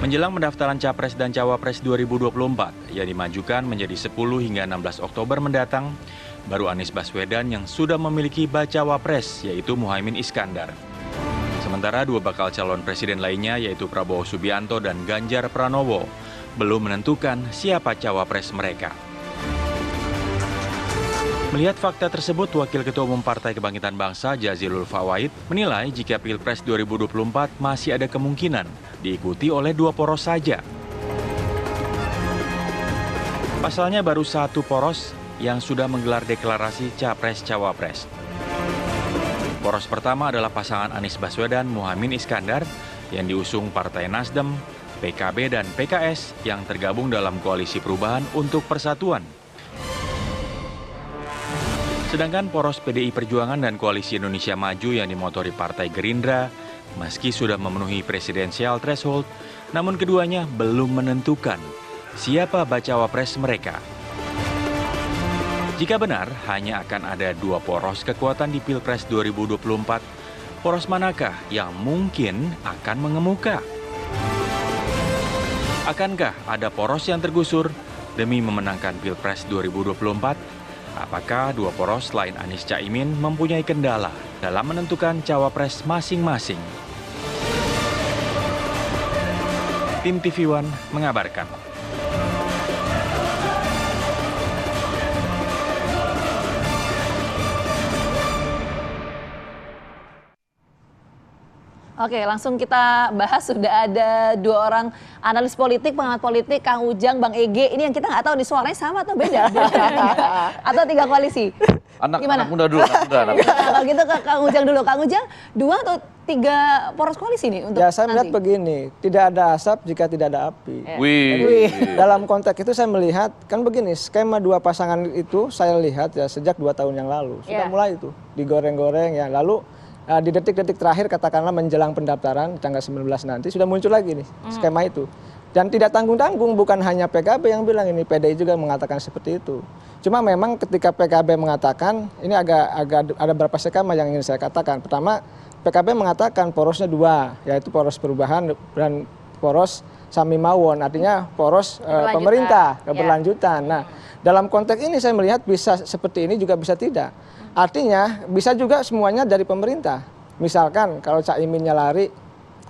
Menjelang pendaftaran Capres dan Cawapres 2024 yang dimajukan menjadi 10 hingga 16 Oktober mendatang, baru Anies Baswedan yang sudah memiliki bacawa pres, yaitu Muhaimin Iskandar. Sementara dua bakal calon presiden lainnya, yaitu Prabowo Subianto dan Ganjar Pranowo, belum menentukan siapa cawapres mereka. Melihat fakta tersebut, Wakil Ketua Umum Partai Kebangkitan Bangsa Jazilul Fawait menilai jika Pilpres 2024 masih ada kemungkinan diikuti oleh dua poros saja. Pasalnya baru satu poros yang sudah menggelar deklarasi Capres-Cawapres. Poros pertama adalah pasangan Anies Baswedan Muhaimin Iskandar yang diusung Partai Nasdem, PKB dan PKS yang tergabung dalam Koalisi Perubahan untuk Persatuan. Sedangkan poros PDI Perjuangan dan Koalisi Indonesia Maju yang dimotori Partai Gerindra, meski sudah memenuhi presidensial threshold, namun keduanya belum menentukan siapa bacawa pres mereka. Jika benar, hanya akan ada dua poros kekuatan di Pilpres 2024, poros manakah yang mungkin akan mengemuka? Akankah ada poros yang tergusur demi memenangkan Pilpres 2024? Apakah dua poros selain Anies Caimin mempunyai kendala dalam menentukan cawapres masing-masing? Tim TV One mengabarkan. Oke, langsung kita bahas. Sudah ada dua orang analis politik, pengamat politik, Kang Ujang, Bang Ege. Ini yang kita nggak tahu nih suaranya sama atau beda? Atau tiga koalisi? Anak muda dulu, anak muda. Kalau gitu ke Kang Ujang dulu. Kang Ujang, dua atau tiga poros koalisi nih untuk Ya, saya melihat nanti? begini, tidak ada asap jika tidak ada api. Wih. Dalam konteks itu saya melihat, kan begini, skema dua pasangan itu saya lihat ya sejak 2 tahun yang lalu. Sudah mulai itu, digoreng-goreng ya. Lalu di detik-detik terakhir katakanlah menjelang pendaftaran tanggal 19 nanti sudah muncul lagi nih skema itu. Dan tidak tanggung-tanggung, bukan hanya PKB yang bilang ini, PDI juga mengatakan seperti itu. Cuma memang ketika PKB mengatakan, ini agak ada beberapa skema yang ingin saya katakan. Pertama, PKB mengatakan porosnya dua, yaitu poros perubahan dan poros Samimawon, artinya poros pemerintah, keberlanjutan. Nah, dalam konteks ini saya melihat bisa seperti ini juga bisa tidak. Artinya bisa juga semuanya dari pemerintah. Misalkan kalau Caiminnya lari,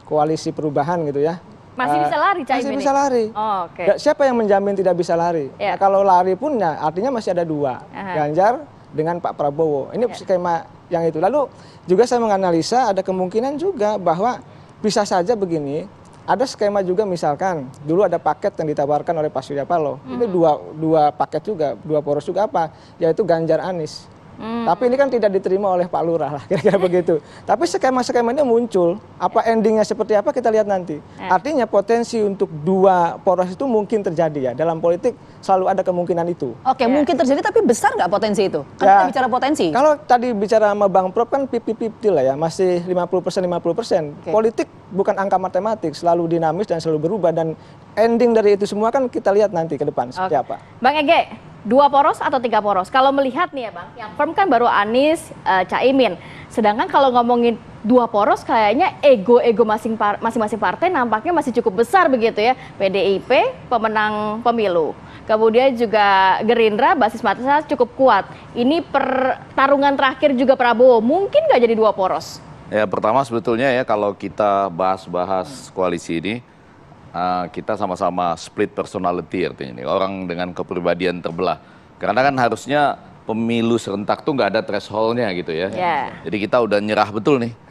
koalisi perubahan gitu ya. Masih bisa lari Caimin? Masih bisa lari. Oh, oke. Siapa yang menjamin tidak bisa lari? Ya. Nah, kalau lari pun ya artinya masih ada dua. Ganjar dengan Pak Prabowo. Ini skema yang itu. Lalu juga saya menganalisa ada kemungkinan juga bahwa bisa saja begini. Ada skema juga misalkan dulu ada paket yang ditawarkan oleh Pak Surya Paloh. Ini dua paket juga, dua poros juga apa? Yaitu Ganjar Anies. Tapi ini kan tidak diterima oleh Pak Lurah lah, kira-kira begitu. Tapi skema-skema ini muncul, apa endingnya seperti apa kita lihat nanti. Artinya potensi untuk dua poros itu mungkin terjadi ya. Dalam politik selalu ada kemungkinan itu. Oke, mungkin terjadi, tapi besar nggak potensi itu? Kan kita bicara potensi. Kalau tadi bicara sama Bang Prof kan 50-50 lah ya, masih 50%, 50%. Politik bukan angka matematik, selalu dinamis dan selalu berubah. Dan ending dari itu semua kan kita lihat nanti ke depan seperti apa. Bang Ege, dua poros atau tiga poros? Kalau melihat nih ya Bang, yang firm kan baru Anies, Caimin. Sedangkan kalau ngomongin dua poros kayaknya ego-ego masing-masing partai nampaknya masih cukup besar begitu ya. PDIP, pemenang pemilu. Kemudian juga Gerindra, basis massa cukup kuat. Ini pertarungan terakhir juga Prabowo. Mungkin nggak jadi dua poros? Ya pertama sebetulnya ya kalau kita bahas koalisi ini, kita sama-sama split personality artinya ini. Orang dengan kepribadian terbelah. Karena kan harusnya pemilu serentak tuh nggak ada thresholdnya gitu ya. Jadi kita udah nyerah betul nih.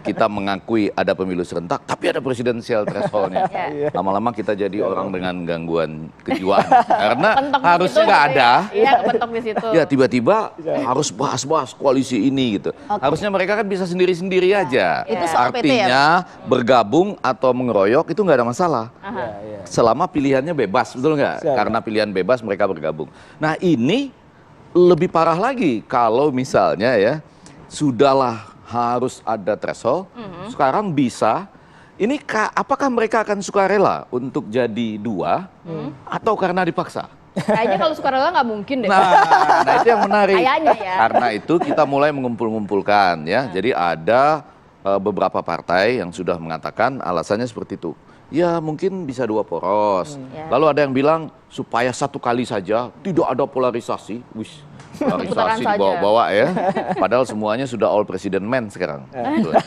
Kita mengakui ada pemilu serentak, tapi ada presidensial thresholdnya. Lama-lama kita jadi orang dengan gangguan kejiwaan. Karena harusnya nggak ada. Iya, kepentok di situ. Ya tiba-tiba harus bahas-bahas koalisi ini gitu. Harusnya mereka kan bisa sendiri-sendiri aja. Itu soal PT ya? Artinya bergabung atau mengeroyok itu nggak ada masalah. Selama pilihannya bebas, betul nggak? Karena pilihan bebas mereka bergabung. Nah ini lebih parah lagi kalau misalnya ya sudahlah harus ada threshold, sekarang bisa. Ini apakah mereka akan sukarela untuk jadi dua atau karena dipaksa? Kayaknya kalau sukarela nggak mungkin deh. Nah itu yang menarik. Kayaknya ya. Karena itu kita mulai mengumpul-ngumpulkan ya. Jadi ada beberapa partai yang sudah mengatakan alasannya seperti itu. ya mungkin bisa 2 poros. Ya. Lalu ada yang bilang supaya 1 kali saja, tidak ada polarisasi. Wih, Putaran polarisasi saja. dibawa-bawa ya. Padahal semuanya sudah all president men sekarang. Gitu, ya.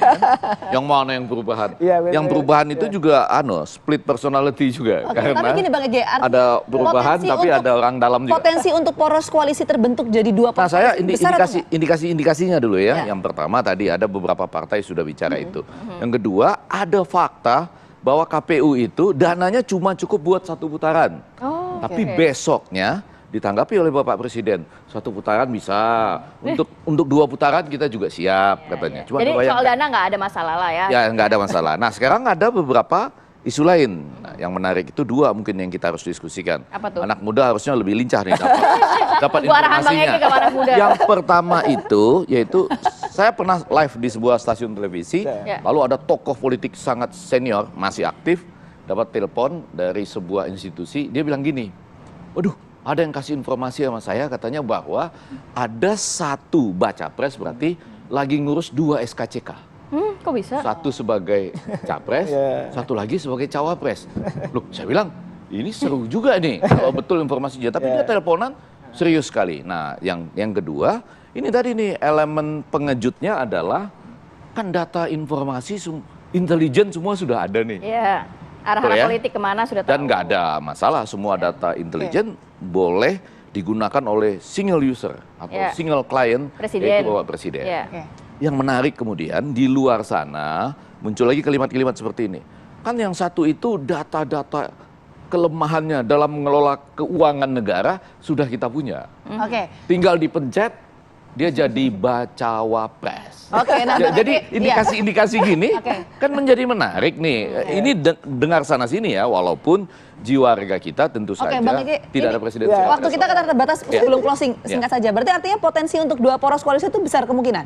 Yang mana yang perubahan? Iya, betul. Yang perubahan itu juga split personality juga. Oke, Karena tapi gini Bang Ege, artinya ada perubahan potensi tapi untuk- ada orang dalam juga. Potensi untuk poros koalisi terbentuk jadi 2 poros Nah, saya koalisi besar atau enggak? indikasinya dulu ya. Ya. Yang pertama tadi ada beberapa partai sudah bicara itu. Yang kedua, ada fakta bahwa KPU itu dananya cuma cukup buat 1 putaran. Oh, Tapi besoknya ditanggapi oleh Bapak Presiden, 1 putaran bisa. Untuk 2 putaran kita juga siap katanya. Cuma Jadi kebayang- soal dana nggak ada masalah lah ya. Ya, nggak ada masalah. Nah, sekarang ada beberapa isu lain. Nah, yang menarik itu 2 mungkin yang kita harus diskusikan. Apa tuh? Anak muda harusnya lebih lincah nih dapat Tunggu arahan Bang informasinya. Ege ke anak muda. Yang pertama itu yaitu saya pernah live di sebuah stasiun televisi, Ya. lalu ada tokoh politik sangat senior, masih aktif, dapat telepon dari sebuah institusi, dia bilang gini, waduh, ada yang kasih informasi sama saya katanya bahwa ada 1 baca pres berarti lagi ngurus 2 SKCK. Kok bisa? 1 sebagai capres, Ya. 1 lagi sebagai cawapres. Loh, saya bilang ini seru juga nih kalau betul informasinya. Tapi dia teleponan serius sekali. Nah, yang kedua, ini tadi nih elemen pengejutnya adalah kan data informasi intelijen semua sudah ada nih. Iya. Arah-arah Betul ya? politik kemana sudah tahu. Dan nggak ada masalah, semua data intelijen boleh digunakan oleh single user atau Ya. single client, Presiden. yaitu Bapak Presiden. Iya. Oke. Yang menarik kemudian di luar sana muncul lagi kalimat-kalimat seperti ini. Kan yang satu itu data-data kelemahannya dalam mengelola keuangan negara sudah kita punya. Oke. Tinggal dipencet dia jadi bacawa pres. Oke, nah Bang Jadi Ege, iya. indikasi-indikasi gini Oke. kan menjadi menarik nih. Ini dengar sana sini ya, walaupun jiwa raga kita tentu Oke, saja Bang Ege, tidak ini ada presiden. Waktu kita kan terbatas Ya. sebelum closing, Ya. singkat saja. Berarti artinya potensi untuk 2 poros koalisi itu besar kemungkinan.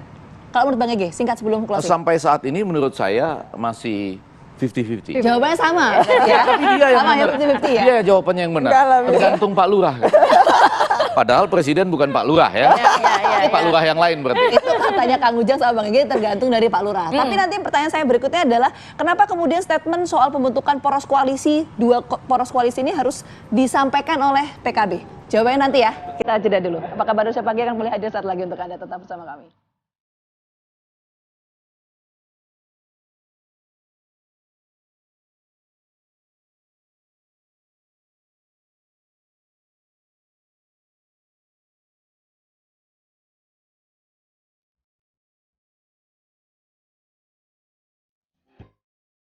Kalau menurut Bang Ege, singkat sebelum closing. Sampai saat ini menurut saya masih 50-50. Jawabannya sama, ya. Tapi dia yang Sama ya, benar. 50-50 ya. Dia jawabannya yang benar. Enggak lah, Tergantung Pak Lurah. Padahal presiden bukan Pak Lurah ya. Ini Pak Lurah yang lain berarti. Itu katanya Kang Ujang sama Bang Ege tergantung dari Pak Lurah. Tapi nanti pertanyaan saya berikutnya adalah kenapa kemudian statement soal pembentukan poros koalisi, 2 poros koalisi ini harus disampaikan oleh PKB? Jawabannya nanti ya, kita jeda dulu. Apakah Baru Siapa Pagi akan mulai hadir saat lagi untuk Anda tetap bersama kami.